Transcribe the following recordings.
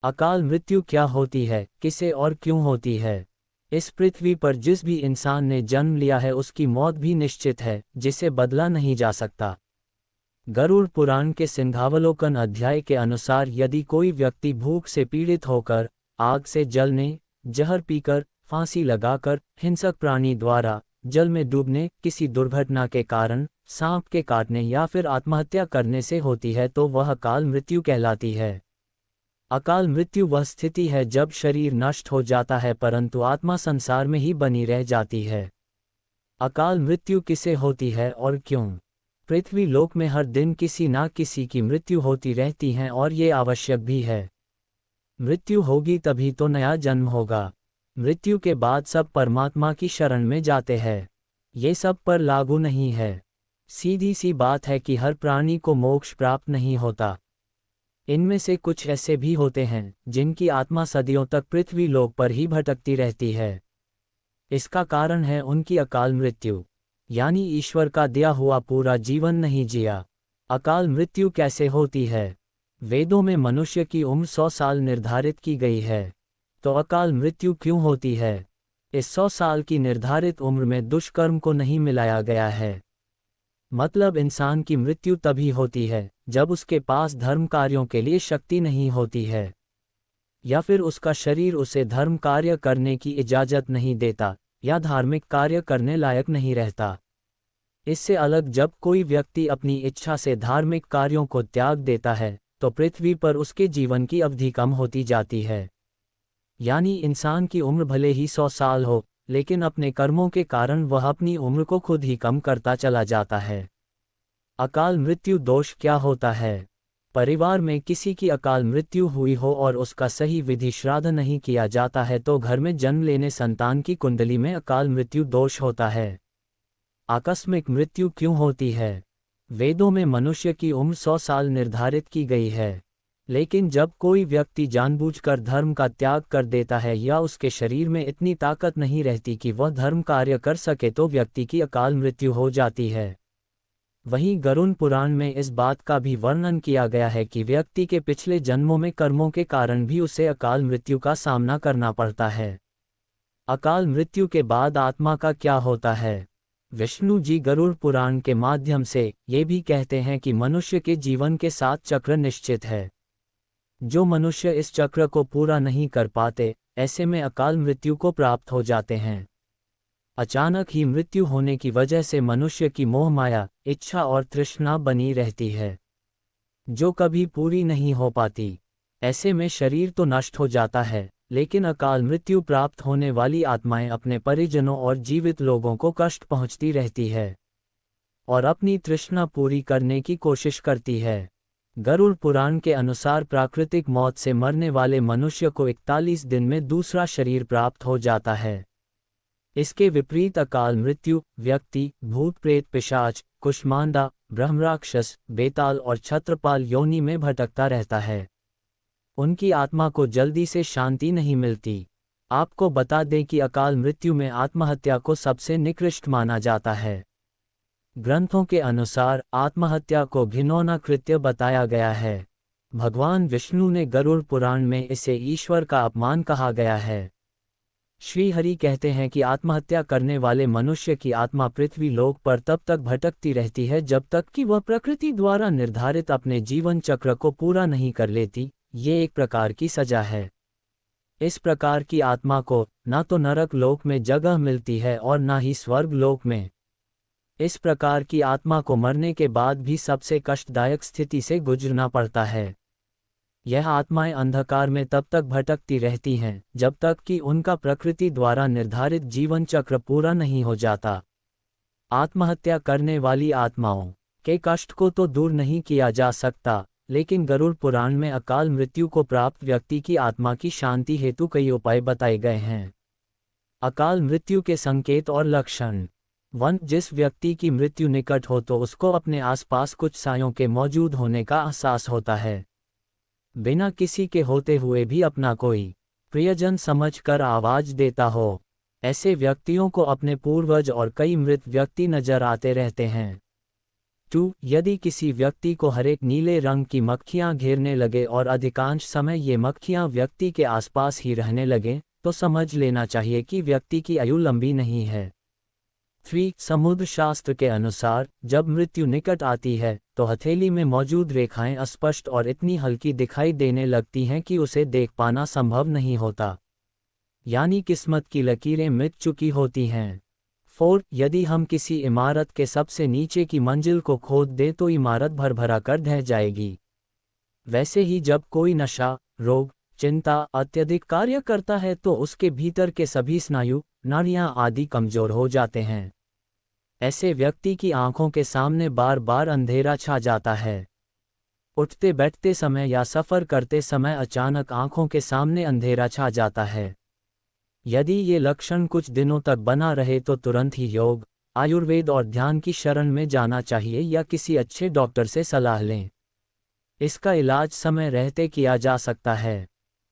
अकाल मृत्यु क्या होती है, किसे और क्यों होती है? इस पृथ्वी पर जिस भी इंसान ने जन्म लिया है उसकी मौत भी निश्चित है, जिसे बदला नहीं जा सकता। गरुड़ पुराण के सिंहावलोकन अध्याय के अनुसार यदि कोई व्यक्ति भूख से पीड़ित होकर, आग से जलने, जहर पीकर, फांसी लगाकर, हिंसक प्राणी द्वारा जल में डूबने, किसी दुर्घटना के कारण, सांप के काटने या फिर आत्महत्या करने से होती है तो वह अकाल मृत्यु कहलाती है। अकाल मृत्यु वह स्थिति है जब शरीर नष्ट हो जाता है परंतु आत्मा संसार में ही बनी रह जाती है। अकाल मृत्यु किसे होती है और क्यों? पृथ्वी लोक में हर दिन किसी ना किसी की मृत्यु होती रहती है और ये आवश्यक भी है। मृत्यु होगी तभी तो नया जन्म होगा। मृत्यु के बाद सब परमात्मा की शरण में जाते हैं। ये सब पर लागू नहीं है। सीधी सी बात है कि हर प्राणी को मोक्ष प्राप्त नहीं होता। इनमें से कुछ ऐसे भी होते हैं जिनकी आत्मा सदियों तक पृथ्वी लोक पर ही भटकती रहती है। इसका कारण है उनकी अकाल मृत्यु, यानी ईश्वर का दिया हुआ पूरा जीवन नहीं जिया। अकाल मृत्यु कैसे होती है? वेदों में मनुष्य की उम्र 100 साल निर्धारित की गई है। तो अकाल मृत्यु क्यों होती है? इस 100 साल की निर्धारित उम्र में दुष्कर्म को नहीं मिलाया गया है। मतलब इंसान की मृत्यु तभी होती है जब उसके पास धर्म कार्यों के लिए शक्ति नहीं होती है, या फिर उसका शरीर उसे धर्म कार्य करने की इजाज़त नहीं देता, या धार्मिक कार्य करने लायक नहीं रहता। इससे अलग जब कोई व्यक्ति अपनी इच्छा से धार्मिक कार्यों को त्याग देता है तो पृथ्वी पर उसके जीवन की अवधि कम होती जाती है। यानी इंसान की उम्र भले ही 100 साल हो, लेकिन अपने कर्मों के कारण वह अपनी उम्र को खुद ही कम करता चला जाता है। अकाल मृत्यु दोष क्या होता है? परिवार में किसी की अकाल मृत्यु हुई हो और उसका सही विधि श्राद्ध नहीं किया जाता है तो घर में जन्म लेने संतान की कुंडली में अकाल मृत्यु दोष होता है। आकस्मिक मृत्यु क्यों होती है? वेदों में मनुष्य की उम्र 100 साल निर्धारित की गई है, लेकिन जब कोई व्यक्ति जानबूझकर धर्म का त्याग कर देता है या उसके शरीर में इतनी ताकत नहीं रहती कि वह धर्म कार्य कर सके तो व्यक्ति की अकाल मृत्यु हो जाती है। वहीं गरुड़ पुराण में इस बात का भी वर्णन किया गया है कि व्यक्ति के पिछले जन्मों में कर्मों के कारण भी उसे अकाल मृत्यु का सामना करना पड़ता है। अकाल मृत्यु के बाद आत्मा का क्या होता है? विष्णु जी गरुड़ पुराण के माध्यम से ये भी कहते हैं कि मनुष्य के जीवन के 7 चक्र निश्चित है। जो मनुष्य इस चक्र को पूरा नहीं कर पाते, ऐसे में अकाल मृत्यु को प्राप्त हो जाते हैं। अचानक ही मृत्यु होने की वजह से मनुष्य की मोह माया, इच्छा और तृष्णा बनी रहती है, जो कभी पूरी नहीं हो पाती। ऐसे में शरीर तो नष्ट हो जाता है, लेकिन अकाल मृत्यु प्राप्त होने वाली आत्माएं अपने परिजनों और जीवित लोगों को कष्ट पहुंचती रहती है और अपनी तृष्णा पूरी करने की कोशिश करती है। गरुड़ पुराण के अनुसार प्राकृतिक मौत से मरने वाले मनुष्य को 41 दिन में दूसरा शरीर प्राप्त हो जाता है। इसके विपरीत अकाल मृत्यु व्यक्ति भूत प्रेत पिशाच कुष्मांडा ब्रह्मराक्षस बेताल और छत्रपाल योनि में भटकता रहता है। उनकी आत्मा को जल्दी से शांति नहीं मिलती। आपको बता दें कि अकाल मृत्यु में आत्महत्या को सबसे निकृष्ट माना जाता है। ग्रंथों के अनुसार आत्महत्या को घिनौना कृत्य बताया गया है। भगवान विष्णु ने गरुड़ पुराण में इसे ईश्वर का अपमान कहा गया है। श्री हरि कहते हैं कि आत्महत्या करने वाले मनुष्य की आत्मा पृथ्वी लोक पर तब तक भटकती रहती है जब तक कि वह प्रकृति द्वारा निर्धारित अपने जीवन चक्र को पूरा नहीं कर लेती। ये एक प्रकार की सजा है। इस प्रकार की आत्मा को ना तो नरक लोक में जगह मिलती है और ना ही स्वर्ग लोक में। इस प्रकार की आत्मा को मरने के बाद भी सबसे कष्टदायक स्थिति से गुजरना पड़ता है। यह आत्माएं अंधकार में तब तक भटकती रहती हैं जब तक कि उनका प्रकृति द्वारा निर्धारित जीवन चक्र पूरा नहीं हो जाता। आत्महत्या करने वाली आत्माओं के कष्ट को तो दूर नहीं किया जा सकता, लेकिन गरुड़ पुराण में अकाल मृत्यु को प्राप्त व्यक्ति की आत्मा की शांति हेतु कई उपाय बताए गए हैं। अकाल मृत्यु के संकेत और लक्षण। 1. जिस व्यक्ति की मृत्यु निकट हो तो उसको अपने आसपास कुछ सायों के मौजूद होने का एहसास होता है। बिना किसी के होते हुए भी अपना कोई प्रियजन समझकर आवाज देता हो। ऐसे व्यक्तियों को अपने पूर्वज और कई मृत व्यक्ति नजर आते रहते हैं। 2. यदि किसी व्यक्ति को हरेक नीले रंग की मक्खियां घेरने लगे और अधिकांश समय ये मक्खियां व्यक्ति के आसपास ही रहने लगें, तो समझ लेना चाहिए कि व्यक्ति की आयु लंबी नहीं है। 3. समुद्र शास्त्र के अनुसार जब मृत्यु निकट आती है तो हथेली में मौजूद रेखाएं अस्पष्ट और इतनी हल्की दिखाई देने लगती हैं कि उसे देख पाना संभव नहीं होता, यानी किस्मत की लकीरें मिट चुकी होती हैं। 4. यदि हम किसी इमारत के सबसे नीचे की मंजिल को खोद दें तो इमारत भरभरा कर ढह जाएगी। वैसे ही जब कोई नशा, रोग, चिंता अत्यधिक कार्य करता है तो उसके भीतर के सभी स्नायु, नाड़ियां आदि कमजोर हो जाते हैं। ऐसे व्यक्ति की आंखों के सामने बार बार अंधेरा छा जाता है। उठते बैठते समय या सफ़र करते समय अचानक आंखों के सामने अंधेरा छा जाता है। यदि ये लक्षण कुछ दिनों तक बना रहे तो तुरंत ही योग, आयुर्वेद और ध्यान की शरण में जाना चाहिए या किसी अच्छे डॉक्टर से सलाह लें। इसका इलाज समय रहते किया जा सकता है।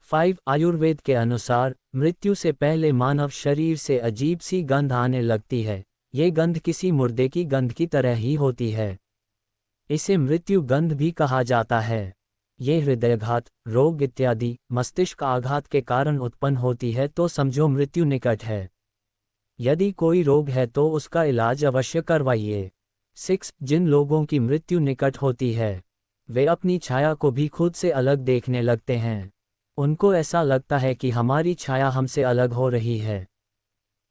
5. आयुर्वेद के अनुसार मृत्यु से पहले मानव शरीर से अजीब सी गंध आने लगती है। ये गंध किसी मुर्दे की गंध की तरह ही होती है। इसे मृत्यु गंध भी कहा जाता है। ये हृदयाघात, रोग इत्यादि मस्तिष्क आघात के कारण उत्पन्न होती है तो समझो मृत्यु निकट है। यदि कोई रोग है तो उसका इलाज अवश्य करवाइए। 6. जिन लोगों की मृत्यु निकट होती है वे अपनी छाया को भी खुद से अलग देखने लगते हैं। उनको ऐसा लगता है कि हमारी छाया हमसे अलग हो रही है।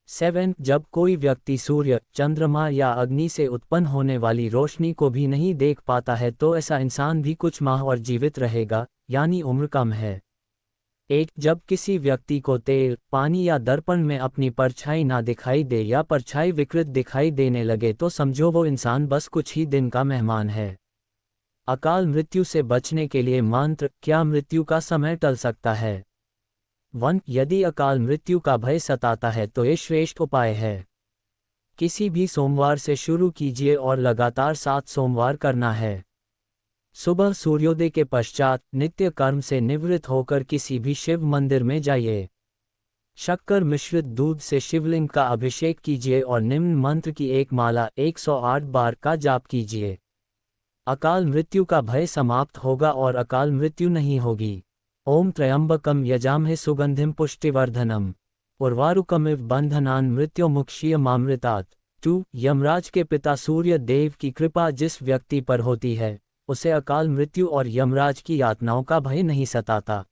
7. जब कोई व्यक्ति सूर्य, चंद्रमा या अग्नि से उत्पन्न होने वाली रोशनी को भी नहीं देख पाता है तो ऐसा इंसान भी कुछ माह और जीवित रहेगा, यानी उम्र कम है। 8. जब किसी व्यक्ति को तेल, पानी या दर्पण में अपनी परछाई ना दिखाई दे या परछाई विकृत दिखाई देने लगे तो समझो वो इंसान बस कुछ ही दिन का मेहमान है। अकाल मृत्यु से बचने के लिए मंत्र। क्या मृत्यु का समय टल सकता है? 1. यदि अकाल मृत्यु का भय सताता है तो ये श्रेष्ठ उपाय है। किसी भी सोमवार से शुरू कीजिए और लगातार 7 सोमवार करना है। सुबह सूर्योदय के पश्चात नित्य कर्म से निवृत्त होकर किसी भी शिव मंदिर में जाइए। शक्कर मिश्रित दूध से शिवलिंग का अभिषेक कीजिए और निम्न मंत्र की एक माला 108 बार का जाप कीजिए। अकाल मृत्यु का भय समाप्त होगा और अकाल मृत्यु नहीं होगी। ओम त्र्यंबकम यजामहे सुगंधिम पुष्टिवर्धनम उर्वारुकमिव बंधनान् मृत्युमुक्षीयमामृतात्। 2. यमराज के पिता सूर्य देव की कृपा जिस व्यक्ति पर होती है उसे अकाल मृत्यु और यमराज की यातनाओं का भय नहीं सताता।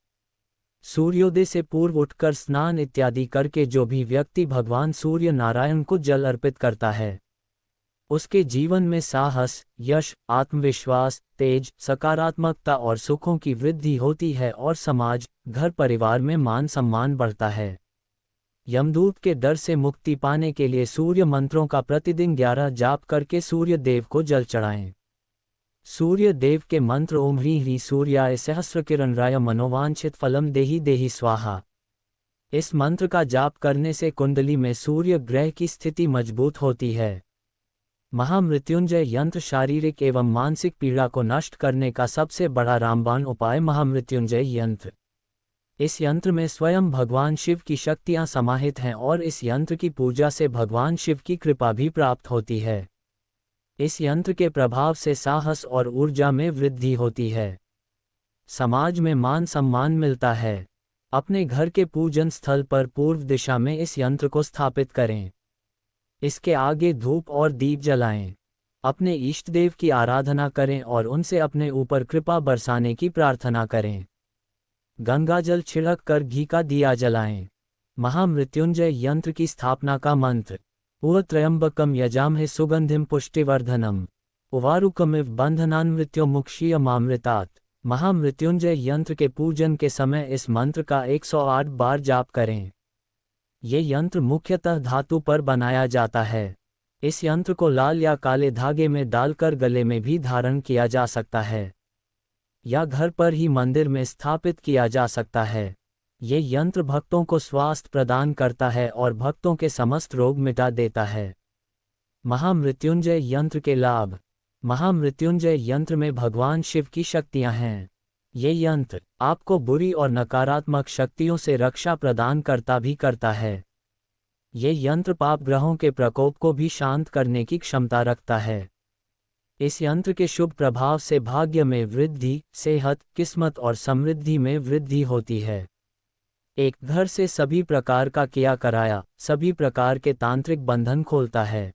सूर्योदय से पूर्व उठकर स्नान इत्यादि करके जो भी व्यक्ति भगवान सूर्य नारायण को जल अर्पित करता है उसके जीवन में साहस, यश, आत्मविश्वास, तेज, सकारात्मकता और सुखों की वृद्धि होती है और समाज, घर परिवार में मान सम्मान बढ़ता है। यमदूत के डर से मुक्ति पाने के लिए सूर्य मंत्रों का प्रतिदिन 11 जाप करके सूर्य देव को जल चढ़ाएं। सूर्य देव के मंत्र ओम ह्रीं ह्रीं सूर्याय सहस्रकिरणराय मनोवांछित फलम देहि देहि स्वाहा। इस मंत्र का जाप करने से कुंडली में सूर्य ग्रह की स्थिति मजबूत होती है। महामृत्युंजय यंत्र शारीरिक एवं मानसिक पीड़ा को नष्ट करने का सबसे बड़ा रामबाण उपाय महामृत्युंजय यंत्र। इस यंत्र में स्वयं भगवान शिव की शक्तियां समाहित हैं और इस यंत्र की पूजा से भगवान शिव की कृपा भी प्राप्त होती है। इस यंत्र के प्रभाव से साहस और ऊर्जा में वृद्धि होती है। समाज में मान सम्मान मिलता है। अपने घर के पूजन स्थल पर पूर्व दिशा में इस यंत्र को स्थापित करें। इसके आगे धूप और दीप जलाएं। अपने इष्ट देव की आराधना करें और उनसे अपने ऊपर कृपा बरसाने की प्रार्थना करें। गंगाजल छिड़क कर घी का दिया जलाएं। महामृत्युंजय यंत्र की स्थापना का मंत्र। उव त्र्यंबकम यजामहे सुगंधिम पुष्टिवर्धनम उवारुकमिव बंधनान् मृत्युमुक्षीयमामृतात्। महामृत्युंजय यंत्र के पूजन के समय इस मंत्र का 108 बार जाप करें। ये यंत्र मुख्यतः धातु पर बनाया जाता है। इस यंत्र को लाल या काले धागे में डालकर गले में भी धारण किया जा सकता है या घर पर ही मंदिर में स्थापित किया जा सकता है। ये यंत्र भक्तों को स्वास्थ्य प्रदान करता है और भक्तों के समस्त रोग मिटा देता है। महामृत्युंजय यंत्र के लाभ। महामृत्युंजय यंत्र में भगवान शिव की शक्तियां हैं। ये यंत्र आपको बुरी और नकारात्मक शक्तियों से रक्षा प्रदान करता है। ये यंत्र पाप ग्रहों के प्रकोप को भी शांत करने की क्षमता रखता है। इस यंत्र के शुभ प्रभाव से भाग्य में वृद्धि, सेहत, किस्मत और समृद्धि में वृद्धि होती है। एक घर से सभी प्रकार का किया कराया, सभी प्रकार के तांत्रिक बंधन खोलता है।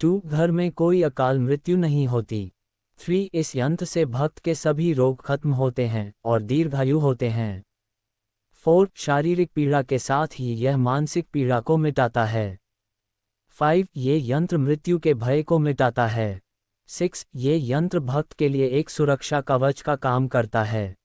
2. घर में कोई अकाल मृत्यु नहीं होती। 3. इस यंत्र से भक्त के सभी रोग खत्म होते हैं और दीर्घायु होते हैं। 4. शारीरिक पीड़ा के साथ ही यह मानसिक पीड़ा को मिटाता है। 5. ये यंत्र मृत्यु के भय को मिटाता है। 6. ये यंत्र भक्त के लिए एक सुरक्षा कवच का काम करता है।